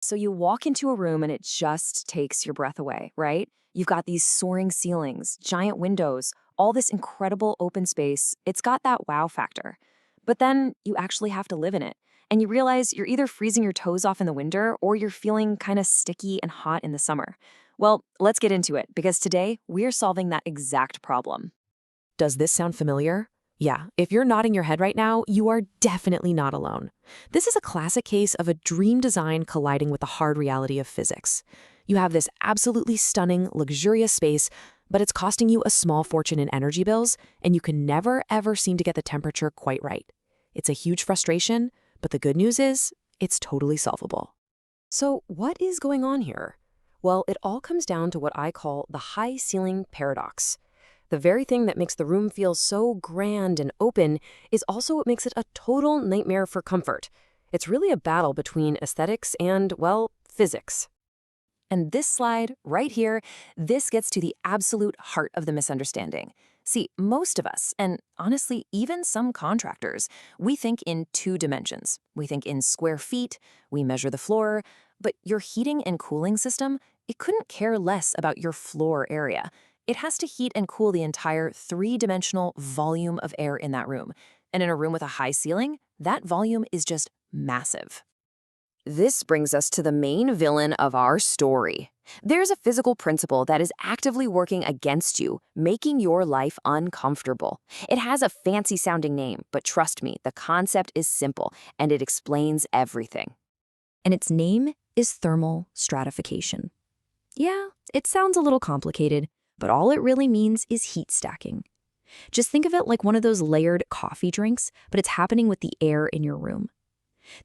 So you walk into a room and it just takes your breath away, right? You've got these soaring ceilings, giant windows, all this incredible open space. It's got that wow factor. But then you actually have to live in it. And you realize you're either freezing your toes off in the winter or you're feeling kind of sticky and hot in the summer. Well, let's get into it because today we're solving that exact problem. Does this sound familiar? Yeah, if you're nodding your head right now, you are definitely not alone. This is a classic case of a dream design colliding with the hard reality of physics. You have this absolutely stunning, luxurious space, but it's costing you a small fortune in energy bills, and you can never, ever seem to get the temperature quite right. It's a huge frustration, but the good news is, it's totally solvable. So what is going on here? Well, it all comes down to what I call the high ceiling paradox. The very thing that makes the room feel so grand and open is also what makes it a total nightmare for comfort. It's really a battle between aesthetics and, well, physics. And this slide right here, this gets to the absolute heart of the misunderstanding. See, most of us, and honestly, even some contractors, we think in two dimensions. We think in square feet, we measure the floor, but your heating and cooling system, it couldn't care less about your floor area. It has to heat and cool the entire three-dimensional volume of air in that room. And in a room with a high ceiling, that volume is just massive. This brings us to the main villain of our story. There's a physical principle that is actively working against you, making your life uncomfortable. It has a fancy-sounding name, but trust me, the concept is simple, and it explains everything. And its name is thermal stratification. Yeah, it sounds a little complicated, but all it really means is heat stacking. Just think of it like one of those layered coffee drinks, but it's happening with the air in your room.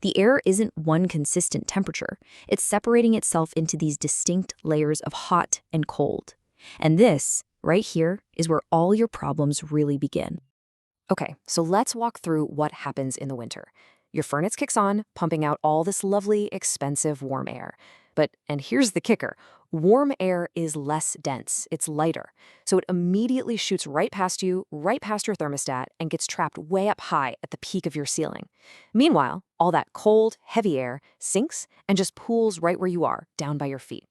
The air isn't one consistent temperature. It's separating itself into these distinct layers of hot and cold. And this, right here, is where all your problems really begin. Okay, so let's walk through what happens in the winter. Your furnace kicks on, pumping out all this lovely, expensive warm air. And here's the kicker, warm air is less dense, it's lighter. So it immediately shoots right past you, right past your thermostat, and gets trapped way up high at the peak of your ceiling. Meanwhile, all that cold, heavy air sinks and just pools right where you are, down by your feet.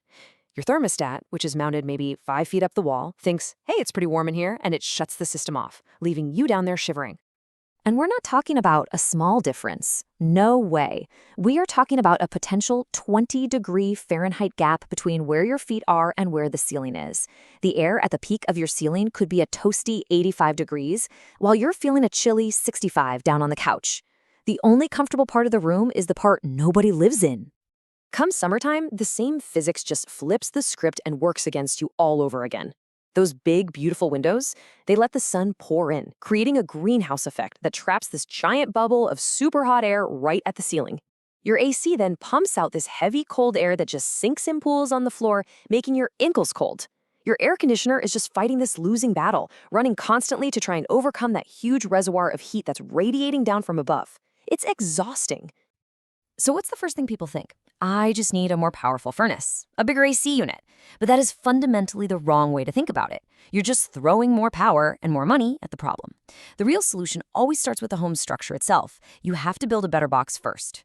Your thermostat, which is mounted maybe 5 feet up the wall, thinks, hey, it's pretty warm in here, and it shuts the system off, leaving you down there shivering. And we're not talking about a small difference. No way. We are talking about a potential 20-degree Fahrenheit gap between where your feet are and where the ceiling is. The air at the peak of your ceiling could be a toasty 85 degrees, while you're feeling a chilly 65 down on the couch. The only comfortable part of the room is the part nobody lives in. Come summertime, the same physics just flips the script and works against you all over again. Those big, beautiful windows, they let the sun pour in, creating a greenhouse effect that traps this giant bubble of super hot air right at the ceiling. Your AC then pumps out this heavy, cold air that just sinks in pools on the floor, making your ankles cold. Your air conditioner is just fighting this losing battle, running constantly to try and overcome that huge reservoir of heat that's radiating down from above. It's exhausting. So what's the first thing people think? I just need a more powerful furnace, a bigger AC unit. But that is fundamentally the wrong way to think about it. You're just throwing more power and more money at the problem. The real solution always starts with the home structure itself. You have to build a better box first.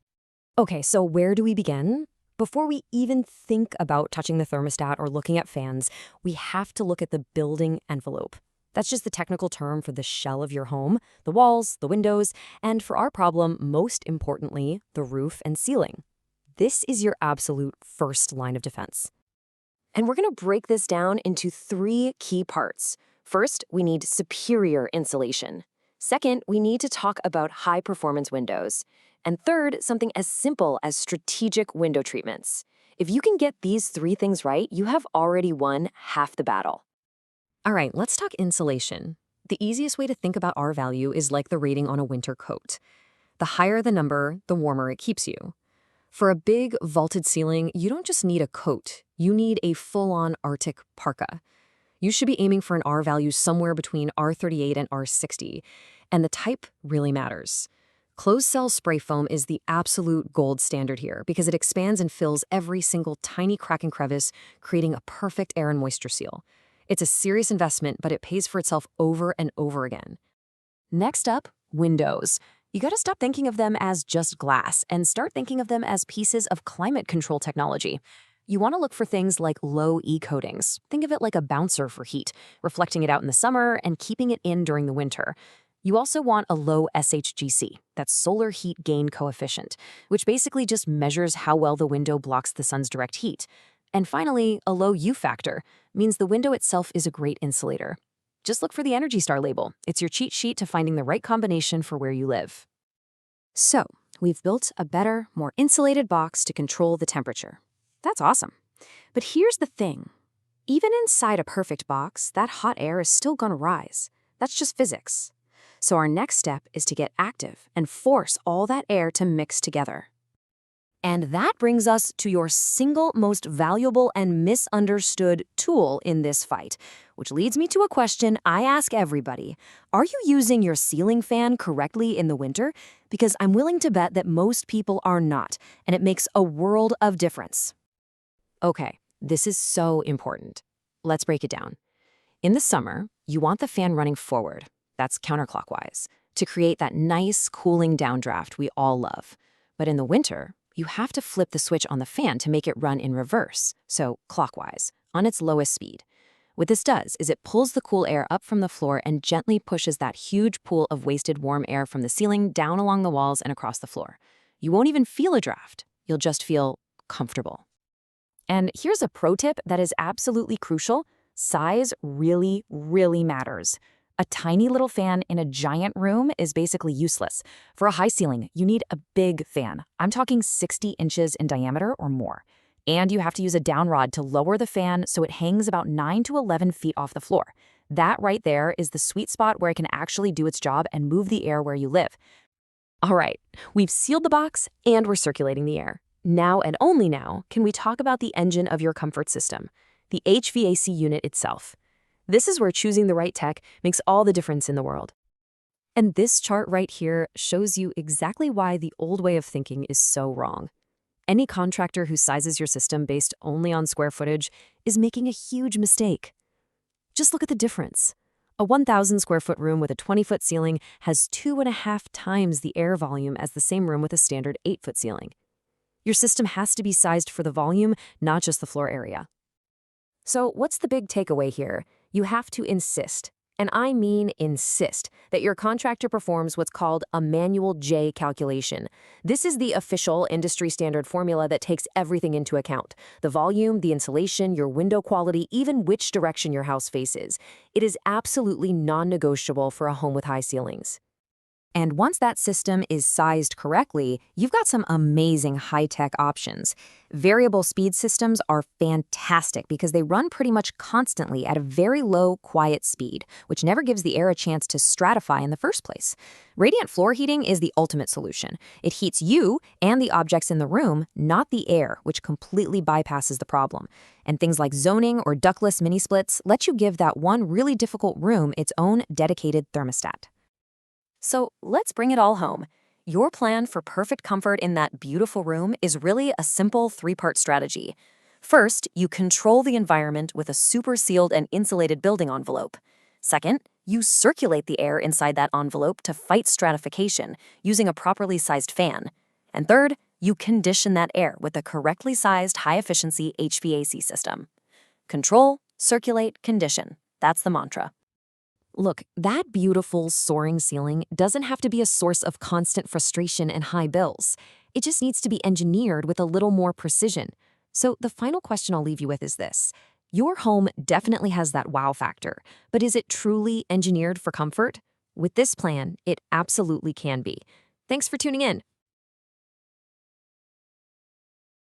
Okay, so where do we begin? Before we even think about touching the thermostat or looking at fans, we have to look at the building envelope. That's just the technical term for the shell of your home, the walls, the windows, and for our problem, most importantly, the roof and ceiling. This is your absolute first line of defense. And we're going to break this down into 3 key parts. First, we need superior insulation. Second, we need to talk about high-performance windows. And third, something as simple as strategic window treatments. If you can get these 3 things right, you have already won half the battle. All right, let's talk insulation. The easiest way to think about R value is like the rating on a winter coat. The higher the number, the warmer it keeps you. For a big, vaulted ceiling, you don't just need a coat. You need a full-on Arctic parka. You should be aiming for an R value somewhere between R38 and R60, and the type really matters. Closed-cell spray foam is the absolute gold standard here because it expands and fills every single tiny crack and crevice, creating a perfect air and moisture seal. It's a serious investment, but it pays for itself over and over again. Next up, windows. You gotta stop thinking of them as just glass and start thinking of them as pieces of climate control technology. You wanna look for things like low E coatings. Think of it like a bouncer for heat, reflecting it out in the summer and keeping it in during the winter. You also want a low SHGC, that's solar heat gain coefficient, which basically just measures how well the window blocks the sun's direct heat. And finally, a low U factor means the window itself is a great insulator. Just look for the Energy Star label. It's your cheat sheet to finding the right combination for where you live. So, we've built a better, more insulated box to control the temperature. That's awesome. But here's the thing. Even inside a perfect box, that hot air is still gonna rise. That's just physics. So our next step is to get active and force all that air to mix together. And that brings us to your single most valuable and misunderstood tool in this fight, which leads me to a question I ask everybody. Are you using your ceiling fan correctly in the winter? Because I'm willing to bet that most people are not, and it makes a world of difference. Okay, this is so important. Let's break it down. In the summer, you want the fan running forward, that's counterclockwise, to create that nice cooling downdraft we all love. But in the winter, you have to flip the switch on the fan to make it run in reverse, so clockwise, on its lowest speed. What this does is it pulls the cool air up from the floor and gently pushes that huge pool of wasted warm air from the ceiling down along the walls and across the floor. You won't even feel a draft. You'll just feel comfortable. And here's a pro tip that is absolutely crucial. Size really, really matters. A tiny little fan in a giant room is basically useless. For a high ceiling, you need a big fan. I'm talking 60 inches in diameter or more. And you have to use a down rod to lower the fan so it hangs about 9 to 11 feet off the floor. That right there is the sweet spot where it can actually do its job and move the air where you live. All right, we've sealed the box and we're circulating the air. Now and only now can we talk about the engine of your comfort system, the HVAC unit itself. This is where choosing the right tech makes all the difference in the world. And this chart right here shows you exactly why the old way of thinking is so wrong. Any contractor who sizes your system based only on square footage is making a huge mistake. Just look at the difference. A 1,000 square foot room with a 20-foot ceiling has 2.5 times the air volume as the same room with a standard 8-foot ceiling. Your system has to be sized for the volume, not just the floor area. So what's the big takeaway here? You have to insist, and I mean insist, that your contractor performs what's called a manual J calculation. This is the official industry standard formula that takes everything into account: the volume, the insulation, your window quality, even which direction your house faces. It is absolutely non-negotiable for a home with high ceilings. And once that system is sized correctly, you've got some amazing high-tech options. Variable speed systems are fantastic because they run pretty much constantly at a very low, quiet speed, which never gives the air a chance to stratify in the first place. Radiant floor heating is the ultimate solution. It heats you and the objects in the room, not the air, which completely bypasses the problem. And things like zoning or ductless mini-splits let you give that one really difficult room its own dedicated thermostat. So let's bring it all home. Your plan for perfect comfort in that beautiful room is really a simple 3-part strategy. First, you control the environment with a super sealed and insulated building envelope. Second, you circulate the air inside that envelope to fight stratification using a properly sized fan. And third, you condition that air with a correctly sized high-efficiency HVAC system. Control, circulate, condition. That's the mantra. Look, that beautiful soaring ceiling doesn't have to be a source of constant frustration and high bills. It just needs to be engineered with a little more precision. So the final question I'll leave you with is this. Your home definitely has that wow factor, but is it truly engineered for comfort? With this plan, it absolutely can be. Thanks for tuning in.